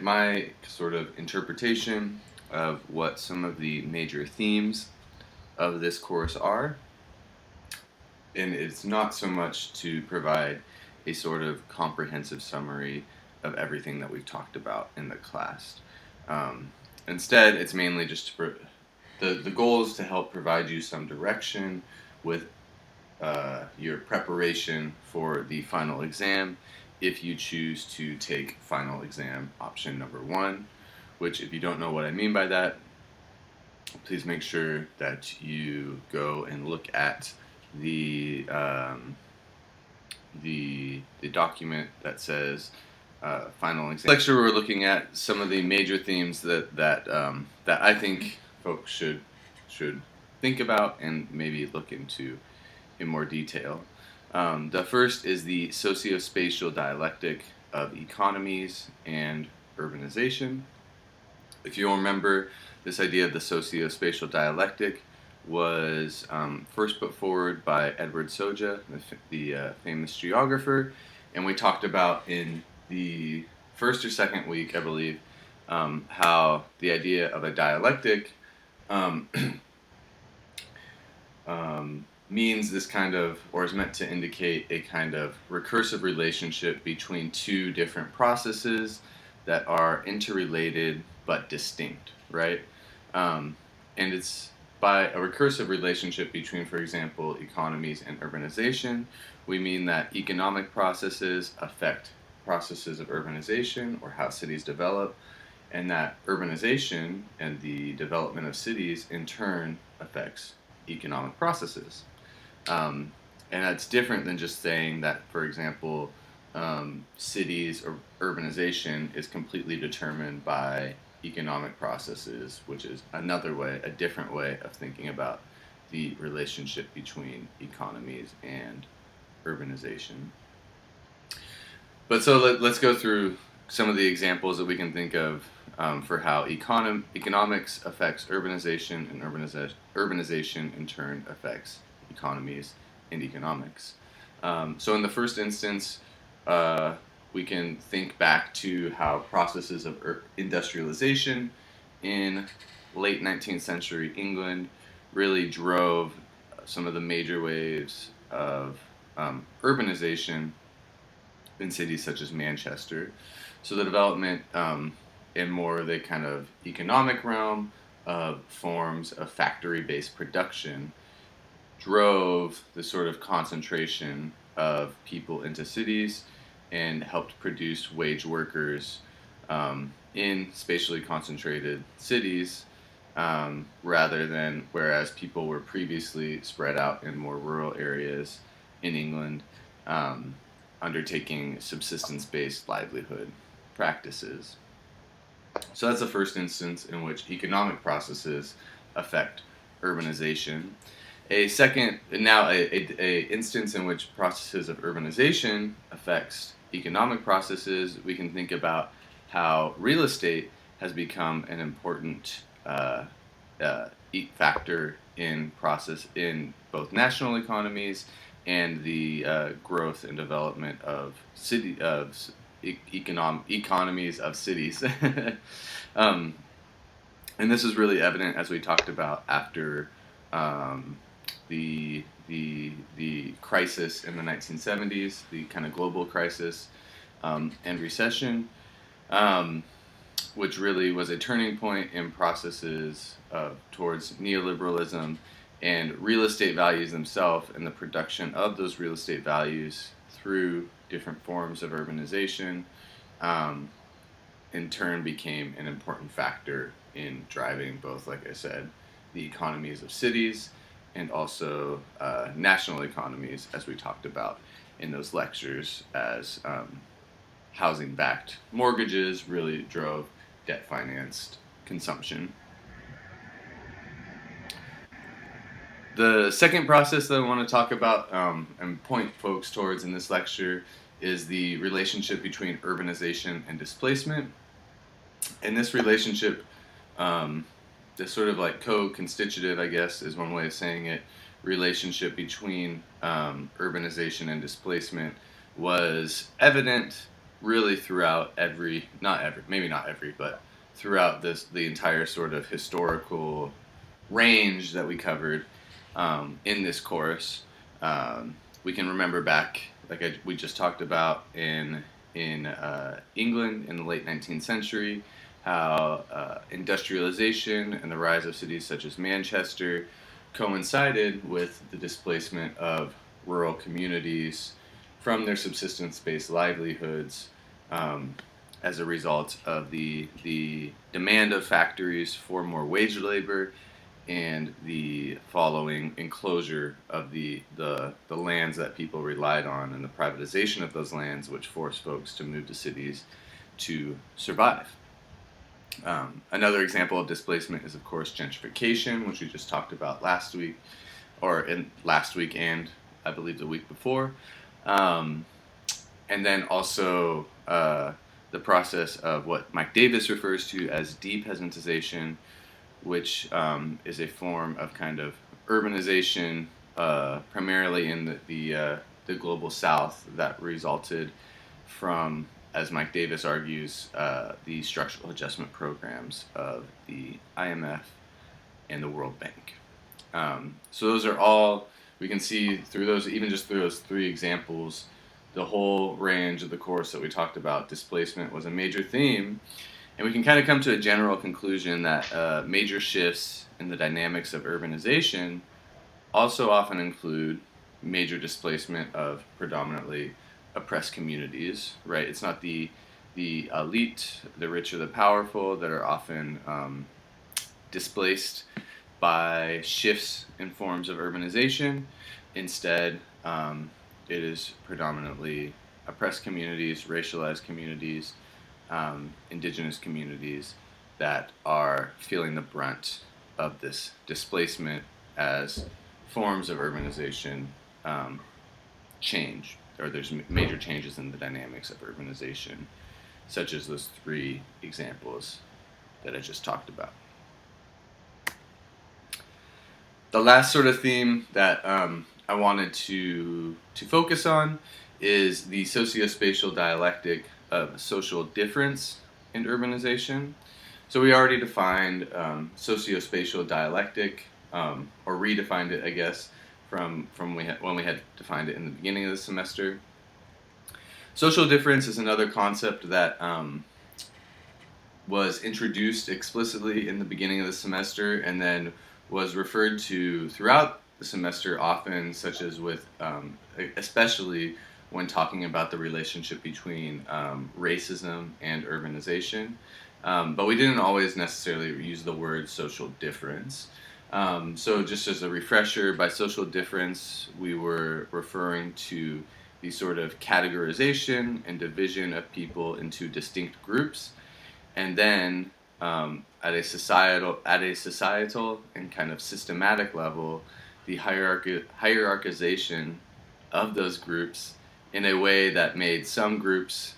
my sort of interpretation of what some of the major themes of this course are, and it's not so much to provide a sort of comprehensive summary of everything that we've talked about in the class. Instead, it's mainly just the goal is to help provide you some direction with your preparation for the final exam if you choose to take final exam option number 1, which, if you don't know what I mean by that, please make sure that you go and look at the document that says final exam. Lecture, we're looking at some of the major themes that I think folks should think about and maybe look into in more detail. The first is the socio-spatial dialectic of economies and urbanization. If you'll remember, this idea of the socio-spatial dialectic was first put forward by Edward Socio, the famous geographer, and we talked about in the first or second week, I believe, how the idea of a dialectic means this kind of, or is meant to indicate a kind of recursive relationship between two different processes that are interrelated but distinct, right? And it's by a recursive relationship between, for example, economies and urbanization, we mean that economic processes affect processes of urbanization or how cities develop, and that urbanization and the development of cities in turn affects economic processes. And that's different than just saying that, for example, cities or urbanization is completely determined by economic processes, which is another way, a different way of thinking about the relationship between economies and urbanization. But so let's go through some of the examples that we can think of for how economics affects urbanization, and urbanization in turn affects economies and economics. So in the first instance, we can think back to how processes of industrialization in late 19th century England really drove some of the major waves of urbanization in cities such as Manchester. So the development in more the kind of economic realm of forms of factory-based production drove the sort of concentration of people into cities and helped produce wage workers in spatially concentrated cities, rather than whereas people were previously spread out in more rural areas in England, undertaking subsistence-based livelihood practices. So that's the first instance in which economic processes affect urbanization. A second, now a instance in which processes of urbanization affects economic processes, we can think about how real estate has become an important factor in both national economies and the growth and development of economies of cities. And this is really evident, as we talked about, after the crisis in the 1970s, the kind of global crisis and recession, which really was a turning point in processes towards neoliberalism and real estate values themselves, and the production of those real estate values through different forms of urbanization, in turn became an important factor in driving both, like I said, the economies of cities and also national economies, as we talked about in those lectures, as housing-backed mortgages really drove debt-financed consumption. The second process that I want to talk about and point folks towards in this lecture is the relationship between urbanization and displacement. And this relationship, this sort of like co-constitutive, I guess, is one way of saying it, relationship between urbanization and displacement was evident really throughout maybe not every, but throughout the entire sort of historical range that we covered in this course. Um, we can remember back, we just talked about in England in the late 19th century, how industrialization and the rise of cities such as Manchester coincided with the displacement of rural communities from their subsistence-based livelihoods um, as a result of the demand of factories for more wage labor and the following enclosure of the lands that people relied on and the privatization of those lands, which forced folks to move to cities to survive. Another example of displacement is, of course, gentrification, which we just talked about last week, or in last week and I believe the week before. Um, and then also the process of what Mike Davis refers to as depeasantization, which is a form of kind of urbanization, primarily in the global South, that resulted from, as Mike Davis argues, the structural adjustment programs of the IMF and the World Bank. So those are all, we can see through those, even just through those three examples, the whole range of the course that we talked about. Displacement was a major theme, and we can kind of come to a general conclusion that major shifts in the dynamics of urbanization also often include major displacement of predominantly oppressed communities, right? It's not the elite, the rich or the powerful that are often displaced by shifts in forms of urbanization. Instead, it is predominantly oppressed communities, racialized communities, indigenous communities that are feeling the brunt of this displacement as forms of urbanization change, or there's major changes in the dynamics of urbanization, such as those three examples that I just talked about. The last sort of theme that I wanted to focus on is the socio-spatial dialectic of social difference in urbanization. So we already defined socio-spatial dialectic, or redefined it, I guess, from when we had defined it in the beginning of the semester. Social difference is another concept that was introduced explicitly in the beginning of the semester and then was referred to throughout the semester often, such as with, especially when talking about the relationship between racism and urbanization. But we didn't always necessarily use the word social difference. So just as a refresher, by social difference, we were referring to the sort of categorization and division of people into distinct groups, and then at a societal and kind of systematic level, the hierarchization of those groups in a way that made some groups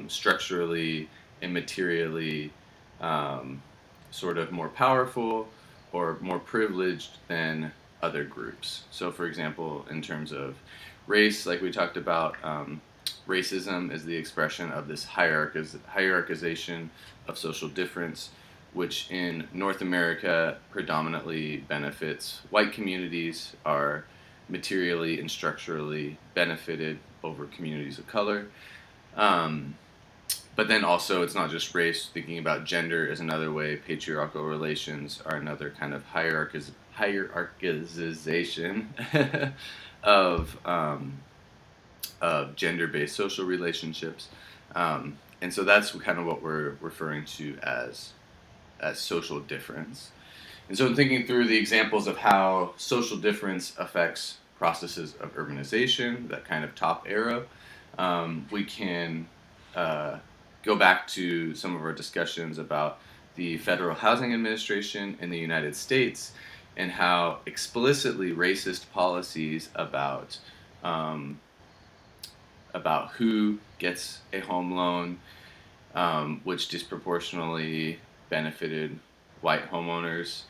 structurally and materially sort of more powerful or more privileged than other groups. So, for example, in terms of race, like we talked about, racism is the expression of this hierarchization of social difference, which in North America predominantly benefits white communities, are materially and structurally benefited over communities of color. But then also, it's not just race. Thinking about gender is another way. Patriarchal relations are another kind of hierarchization of gender-based social relationships. And so that's kind of what we're referring to as social difference. And so in thinking through the examples of how social difference affects processes of urbanization, that kind of top arrow, we can go back to some of our discussions about the Federal Housing Administration in the United States and how explicitly racist policies about who gets a home loan, which disproportionately benefited white homeowners,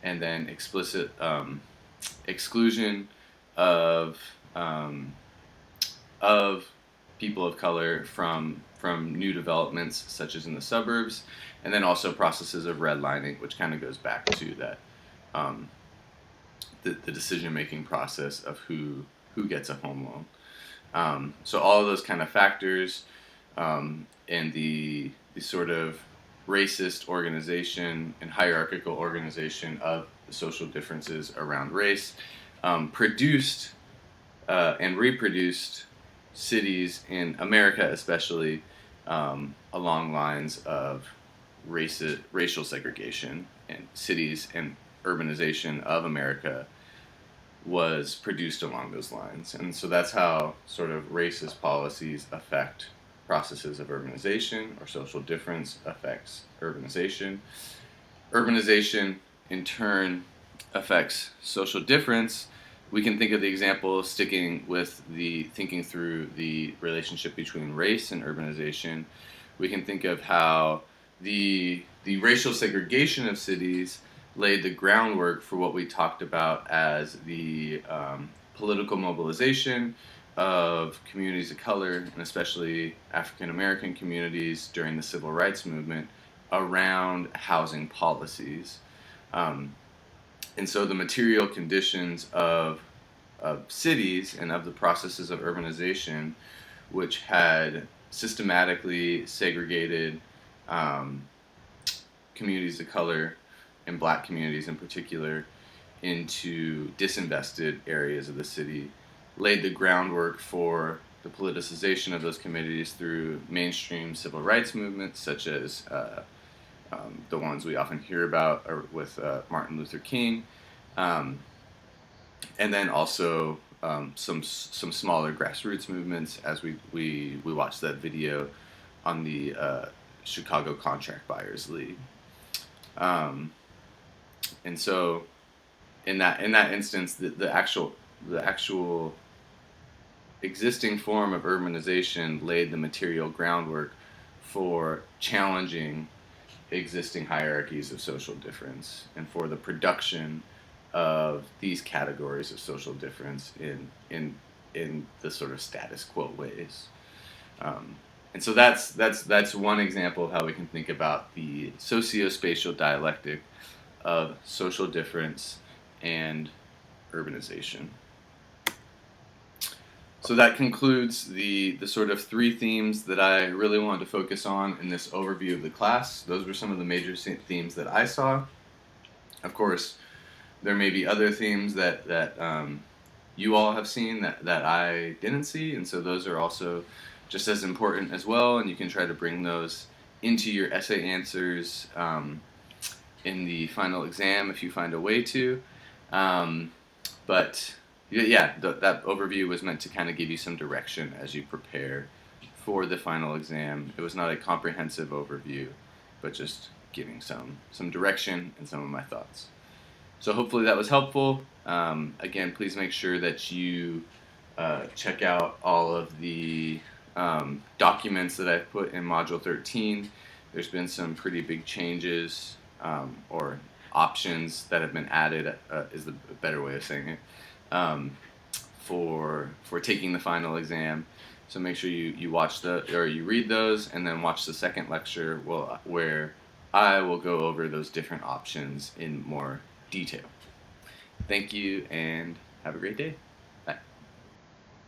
and then explicit exclusion of people of color from from new developments, such as in the suburbs, and then also processes of redlining, which kind of goes back to that the decision-making process of who gets a home loan. So all of those kind of factors and the sort of racist organization and hierarchical organization of the social differences around race produced and reproduced cities in America, especially along lines of racial segregation, and cities and urbanization of America was produced along those lines. And so that's how sort of racist policies affect processes of urbanization, or social difference affects urbanization. Urbanization, in turn, affects social difference. We can think of the example of thinking through the relationship between race and urbanization. We can think of how the racial segregation of cities laid the groundwork for what we talked about as the political mobilization of communities of color, and especially African American communities during the Civil Rights Movement, around housing policies. And so the material conditions of cities and of the processes of urbanization, which had systematically segregated communities of color, and black communities in particular, into disinvested areas of the city, laid the groundwork for the politicization of those communities through mainstream civil rights movements, such as the ones we often hear about with Martin Luther King, and then also some smaller grassroots movements, as we watched that video on the Chicago Contract Buyers League. And so, in that instance, the actual existing form of urbanization laid the material groundwork for challenging existing hierarchies of social difference, and for the production of these categories of social difference in the sort of status quo ways. And so that's one example of how we can think about the socio-spatial dialectic of social difference and urbanization. So that concludes the sort of three themes that I really wanted to focus on in this overview of the class. Those were some of the major themes that I saw. Of course, there may be other themes that you all have seen that I didn't see, and so those are also just as important as well, and you can try to bring those into your essay answers in the final exam if you find a way to. But yeah, that overview was meant to kind of give you some direction as you prepare for the final exam. It was not a comprehensive overview, but just giving some direction and some of my thoughts. So hopefully that was helpful. Again, please make sure that you check out all of the documents that I've put in Module 13. There's been some pretty big changes or options that have been added, is the better way of saying it, for taking the final exam. So make sure you watch you read those, and then watch the second lecture where I will go over those different options in more detail. Thank you, and have a great day.